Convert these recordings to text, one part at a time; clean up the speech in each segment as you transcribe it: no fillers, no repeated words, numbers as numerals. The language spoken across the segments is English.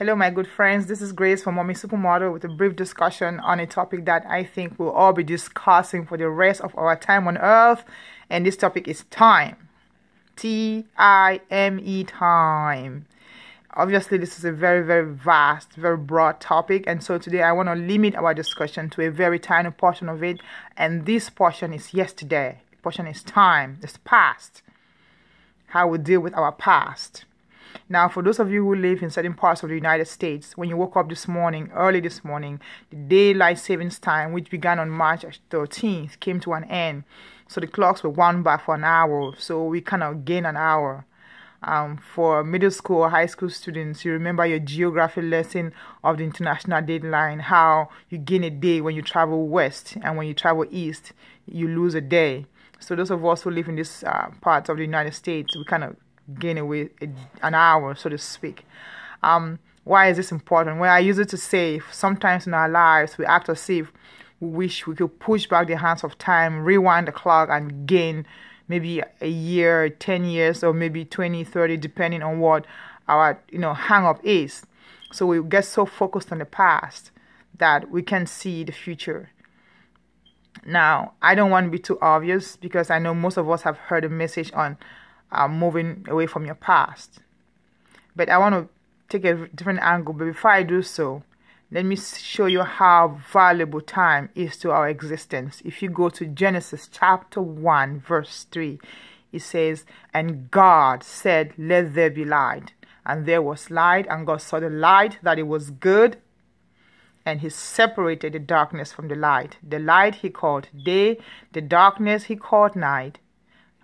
Hello, my good friends. This is Grace from Mommy Supermodel with a brief discussion on a topic that I think we'll all be discussing for the rest of our time on earth. And this topic is time. T-I-M-E, time. Obviously, this is a very, very vast, very broad topic. And so today I want to limit our discussion to a very tiny portion of it. And this portion is yesterday. The portion is time. It's past. How we deal with our past. Now, for those of you who live in certain parts of the United States, when you woke up this morning, early this morning, the daylight savings time, which began on March 13th, came to an end. So the clocks were wound back for an hour. So we kind of gained an hour. For middle school or high school students, you remember your geography lesson of the international deadline, how you gain a day when you travel west, and when you travel east, you lose a day. So those of us who live in this parts of the United States, we kind of gain away an hour, so to speak. Why is this important? Well, I use it to say sometimes in our lives we act as if we wish we could push back the hands of time, rewind the clock, and gain maybe a year, 10 years, or maybe 20, 30, depending on what our hang up is. So we get so focused on the past that we can't see the future. Now, I don't want to be too obvious because I know most of us have heard a message on moving away from your past. But I want to take a different angle. But before I do so, let me show you how valuable time is to our existence. If you go to Genesis chapter 1, verse 3, it says, "And God said, let there be light. And there was light, and God saw the light, that it was good. And he separated the darkness from the light. The light he called day, the darkness he called night.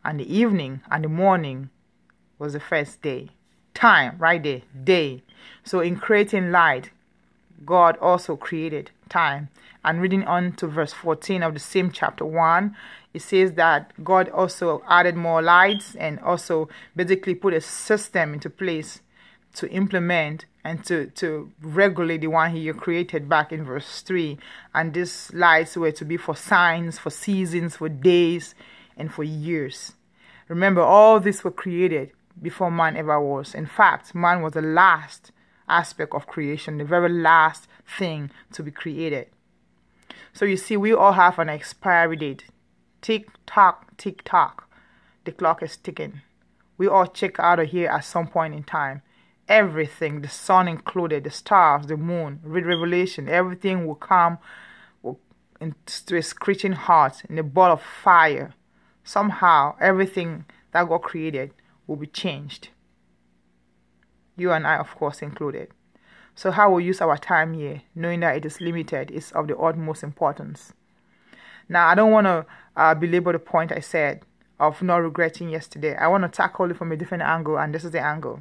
And the evening and the morning was the first day." Time, right there, day. So in creating light, God also created time. And reading on to verse 14 of the same chapter 1, it says that God also added more lights and also basically put a system into place to implement and to regulate the one he created back in verse 3. And these lights were to be for signs, for seasons, for days, and for years. Remember, all these were created before man ever was. In fact, man was the last aspect of creation, the very last thing to be created. So you see, we all have an expiry date. Tick tock, tick tock. The clock is ticking. We all check out of here at some point in time. Everything, the sun included, the stars, the moon, read Revelation, everything will come into a screeching heart in a ball of fire. Somehow, everything that God created will be changed. You and I, of course, included. So how we use our time here, knowing that it is limited, is of the utmost importance. Now, I don't want to belabor the point I said of not regretting yesterday. I want to tackle it from a different angle, and this is the angle.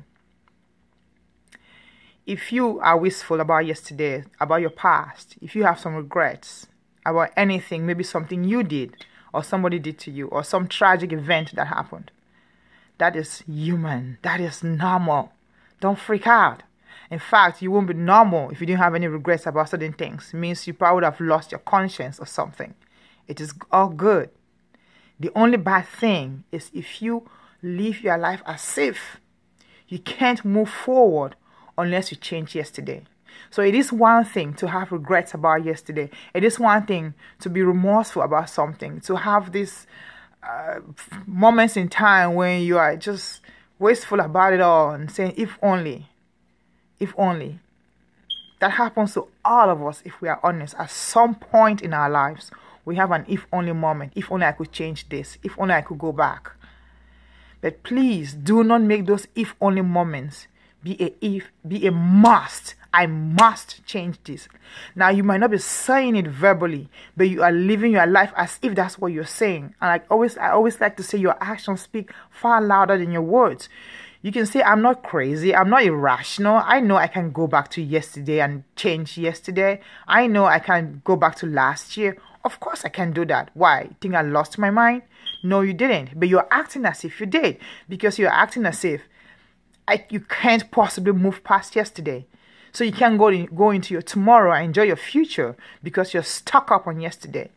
If you are wistful about yesterday, about your past, if you have some regrets about anything, maybe something you did, or somebody did to you, or some tragic event that happened, that is human. That is normal. Don't freak out. In fact, you won't be normal if you didn't have any regrets about certain things. It means you probably would have lost your conscience or something. It is all good. The only bad thing is if you live your life as if you can't move forward unless you change yesterday. So it is one thing to have regrets about yesterday. It is one thing to be remorseful about something, to have these moments in time when you are just wasteful about it all and saying, if only, if only. That happens to all of us if we are honest. At some point in our lives, we have an if only moment. If only I could change this. If only I could go back. But please do not make those if only moments be a must. I must change this. Now, you might not be saying it verbally, but you are living your life as if that's what you're saying. And I always like to say your actions speak far louder than your words. You can say, I'm not crazy. I'm not irrational. I know I can go back to yesterday and change yesterday. I know I can go back to last year. Of course I can do that. Why? You think I lost my mind? No, you didn't. But you're acting as if you did. Because you're acting as if you can't possibly move past yesterday. So you can't go into your tomorrow and enjoy your future because you're stuck up on yesterday.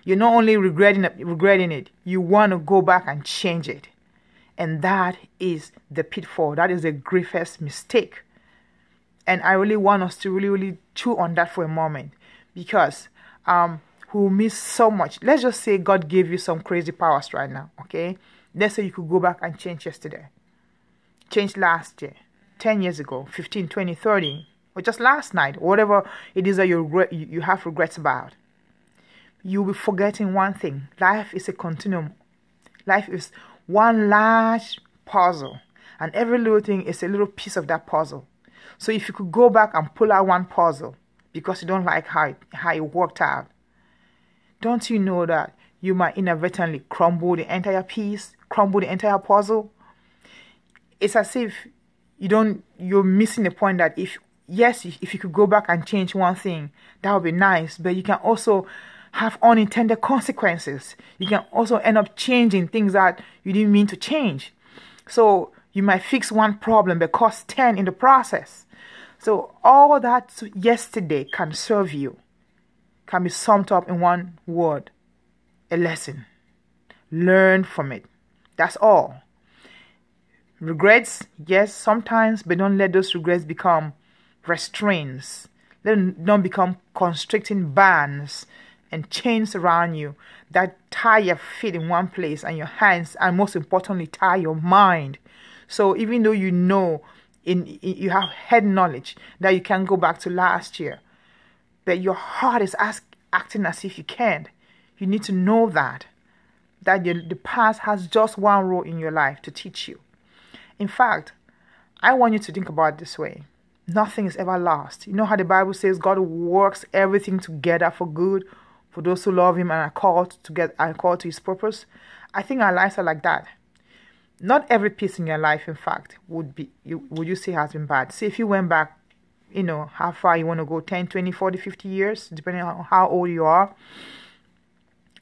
You're not only regretting it, you want to go back and change it. And that is the pitfall. That is the gravest mistake. And I really want us to really, really chew on that for a moment, because we'll miss so much. Let's just say God gave you some crazy powers right now, okay? Let's say you could go back and change yesterday, change last year, 10 years ago, 15, 20, 30, or just last night, whatever it is that you have regrets about. You'll be forgetting one thing. Life is a continuum. Life is one large puzzle, and every little thing is a little piece of that puzzle. So if you could go back and pull out one puzzle because you don't like how it worked out, don't you know that you might inadvertently crumble the entire piece, crumble the entire puzzle? It's as if you're missing the point that if you could go back and change one thing, that would be nice, but you can also have unintended consequences. You can also end up changing things that you didn't mean to change. So you might fix one problem but cause 10 in the process. So all that yesterday can serve you, can be summed up in one word: a lesson. Learn from it. That's all. Regrets, yes, sometimes, but don't let those regrets become restraints. Let them don't become constricting bands and chains around you that tie your feet in one place and your hands, and most importantly, tie your mind. So even though you know, you have head knowledge that you can go back to last year, but your heart is acting as if you can't. You need to know that the past has just one role in your life to teach you. In fact, I want you to think about it this way. Nothing is ever lost. You know how the Bible says God works everything together for good for those who love Him and are called to His purpose? I think our lives are like that. Not every piece in your life, in fact, would you say has been bad. See, if you went back, how far you want to go, 10, 20, 40, 50 years, depending on how old you are.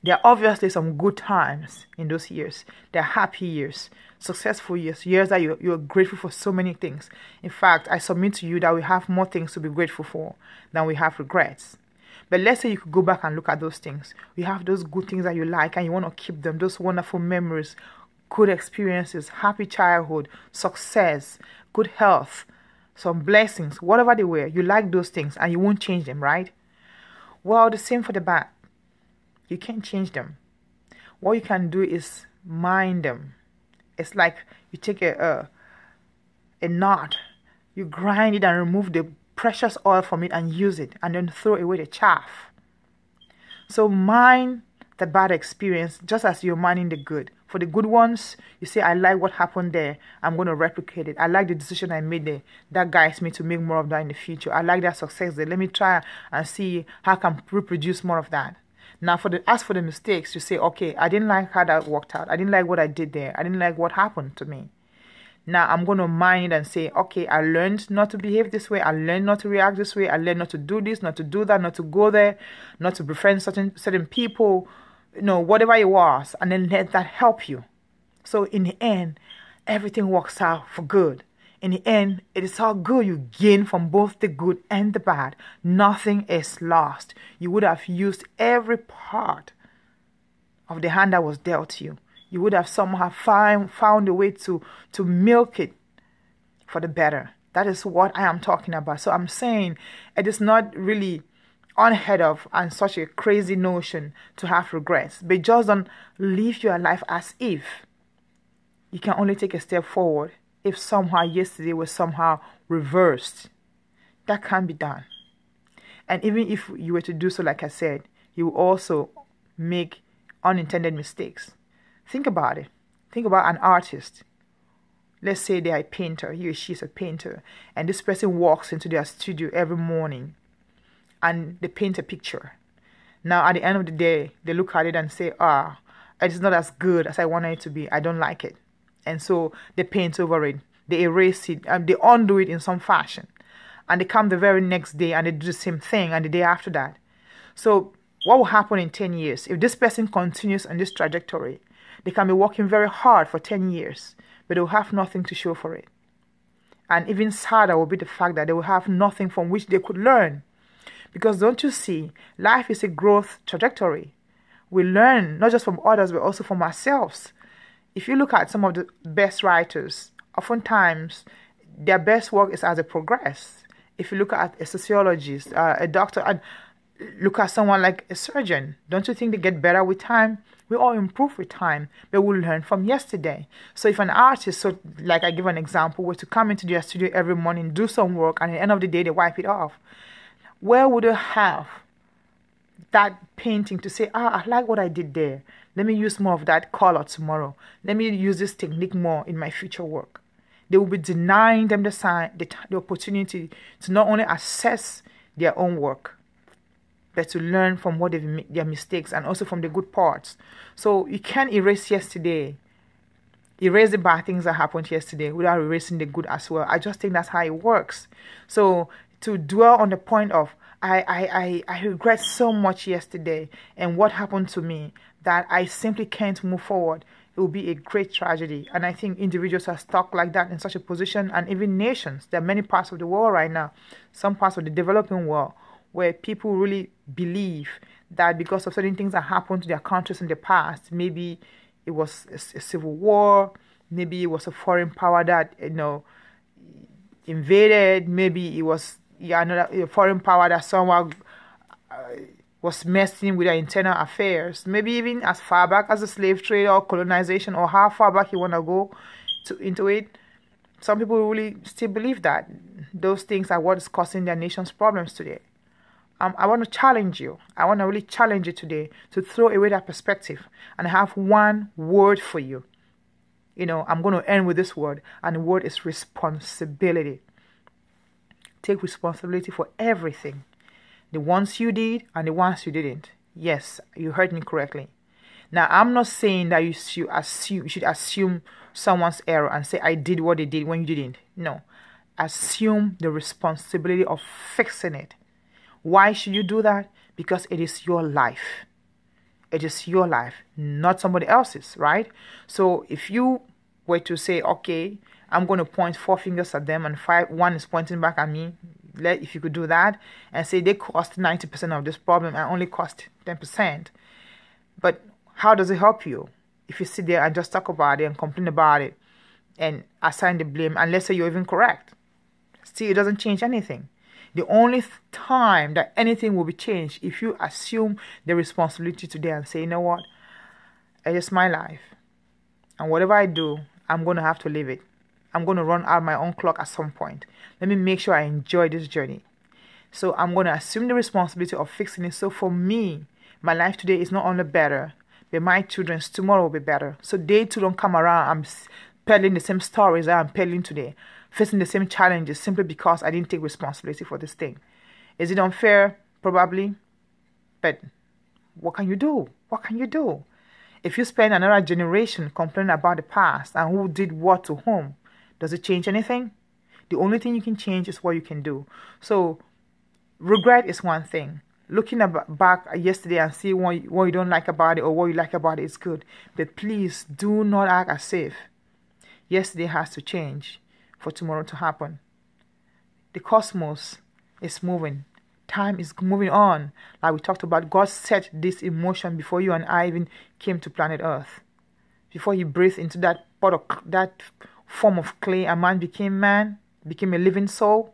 There are obviously some good times in those years. There are happy years, successful years, years that you're grateful for so many things. In fact, I submit to you that we have more things to be grateful for than we have regrets. But let's say you could go back and look at those things. You have those good things that you like and you want to keep them, those wonderful memories, good experiences, happy childhood, success, good health, some blessings, whatever they were. You like those things and you won't change them, right? Well, the same for the bad. You can't change them. What you can do is mind them. It's like you take a knot, you grind it and remove the precious oil from it and use it, and then throw away the chaff. So mind the bad experience just as you're minding the good. For the good ones, you say, I like what happened there. I'm going to replicate it. I like the decision I made there. That guides me to make more of that in the future. I like that success there. Let me try and see how I can reproduce more of that. Now, as for the mistakes, you say, okay, I didn't like how that worked out. I didn't like what I did there. I didn't like what happened to me. Now, I'm going to mind it and say, okay, I learned not to behave this way. I learned not to react this way. I learned not to do this, not to do that, not to go there, not to befriend certain people, whatever it was. And then let that help you. So in the end, everything works out for good. In the end, it is all good. You gain from both the good and the bad. Nothing is lost. You would have used every part of the hand that was dealt to you. You would have somehow found a way to milk it for the better. That is what I am talking about. So I'm saying it is not really unheard of and such a crazy notion to have regrets. But just don't live your life as if you can only take a step forward if somehow yesterday was somehow reversed. That can't be done. And even if you were to do so, like I said, you will also make unintended mistakes. Think about it. Think about an artist. Let's say they are a painter. He or she is a painter. And this person walks into their studio every morning and they paint a picture. Now, at the end of the day, they look at it and say, it's not as good as I wanted it to be. I don't like it. And so they paint over it. They erase it. And they undo it in some fashion. And they come the very next day and they do the same thing. And the day after that. So what will happen in 10 years? If this person continues on this trajectory, they can be working very hard for 10 years. But they will have nothing to show for it. And even sadder will be the fact that they will have nothing from which they could learn. Because don't you see, life is a growth trajectory. We learn not just from others, but also from ourselves. If you look at some of the best writers, oftentimes their best work is as they progress. If you look at a sociologist, a doctor, and look at someone like a surgeon, don't you think they get better with time? We all improve with time, but we learn from yesterday. So if an artist, so like I give an example, were to come into their studio every morning, do some work, and at the end of the day they wipe it off, where would they have that painting to say, I like what I did there. Let me use more of that color tomorrow. Let me use this technique more in my future work. They will be denying them the opportunity to not only assess their own work, but to learn from what they've made, their mistakes, and also from the good parts. So you can't erase yesterday, erase the bad things that happened yesterday without erasing the good as well. I just think that's how it works. So to dwell on the point of, I regret so much yesterday and what happened to me that I simply can't move forward, it will be a great tragedy. And I think individuals are stuck like that in such a position, and even nations. There are many parts of the world right now, some parts of the developing world, where people really believe that because of certain things that happened to their countries in the past, maybe it was a civil war, maybe it was a foreign power that invaded, maybe it was another foreign power that somehow was messing with their internal affairs, maybe even as far back as the slave trade or colonization, or how far back you want to go into it. Some people really still believe that those things are what is causing their nation's problems today. I want to challenge you. I want to really challenge you today to throw away that perspective. And I have one word for you. I'm going to end with this word. And the word is responsibility. Take responsibility for everything. The ones you did and the ones you didn't. Yes, you heard me correctly. Now, I'm not saying that you should assume someone's error and say, I did what they did when you didn't. No. Assume the responsibility of fixing it. Why should you do that? Because it is your life. It is your life, not somebody else's, right? So if you were to say, okay, I'm going to point 4 fingers at them and one is pointing back at me, if you could do that and say they caused 90% of this problem and only cost 10%. But how does it help you if you sit there and just talk about it and complain about it and assign the blame, and let's say you're even correct? See, it doesn't change anything. The only time that anything will be changed if you assume the responsibility today and say, you know what, it's my life. And whatever I do, I'm going to have to live it. I'm going to run out my own clock at some point. Let me make sure I enjoy this journey. So I'm going to assume the responsibility of fixing it. So for me, my life today is not only better, but my children's tomorrow will be better. So they too don't come around, I'm peddling the same stories that I'm peddling today, facing the same challenges simply because I didn't take responsibility for this thing. Is it unfair? Probably. But what can you do? What can you do? If you spend another generation complaining about the past and who did what to whom, does it change anything? The only thing you can change is what you can do. So regret is one thing. Looking back yesterday and see what you don't like about it or what you like about it is good. But please do not act as if yesterday has to change for tomorrow to happen. The cosmos is moving. Time is moving on. Like we talked about, God set this in motion before you and I even came to planet Earth. Before He breathed into that pot of that form of clay, a man, became a living soul.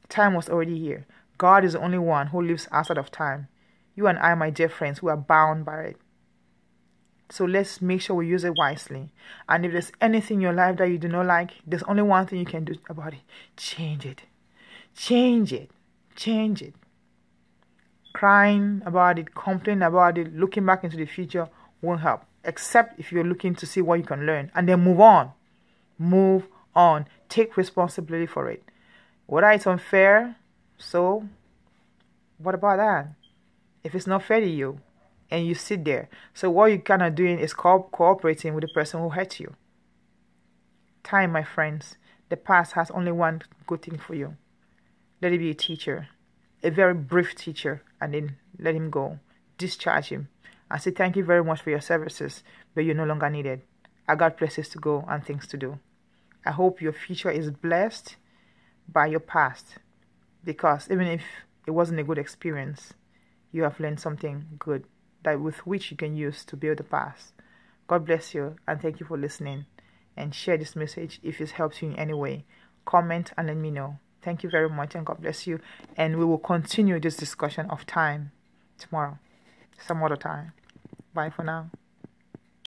Time was already here. God is the only one who lives outside of time. You and I, my dear friends, we are bound by it. So let's make sure we use it wisely. And if there's anything in your life that you do not like, there's only one thing you can do about it. Change it. Change it. Change it. Crying about it, complaining about it, looking back into the future won't help. Except if you're looking to see what you can learn. And then move on. Move on. Take responsibility for it. Whether it's unfair, so what about that? If it's not fair to you and you sit there, so what you're kind of doing is cooperating with the person who hurt you. Time, my friends, the past has only one good thing for you. Let it be a teacher, a very brief teacher, and then let him go. Discharge him and say thank you very much for your services, but you're no longer needed. I got places to go and things to do. I hope your future is blessed by your past, because even if it wasn't a good experience, you have learned something good that with which you can use to build the past. God bless you, and thank you for listening. And share this message if it helps you in any way. Comment and let me know. Thank you very much, and God bless you. And we will continue this discussion of time tomorrow, some other time. Bye for now.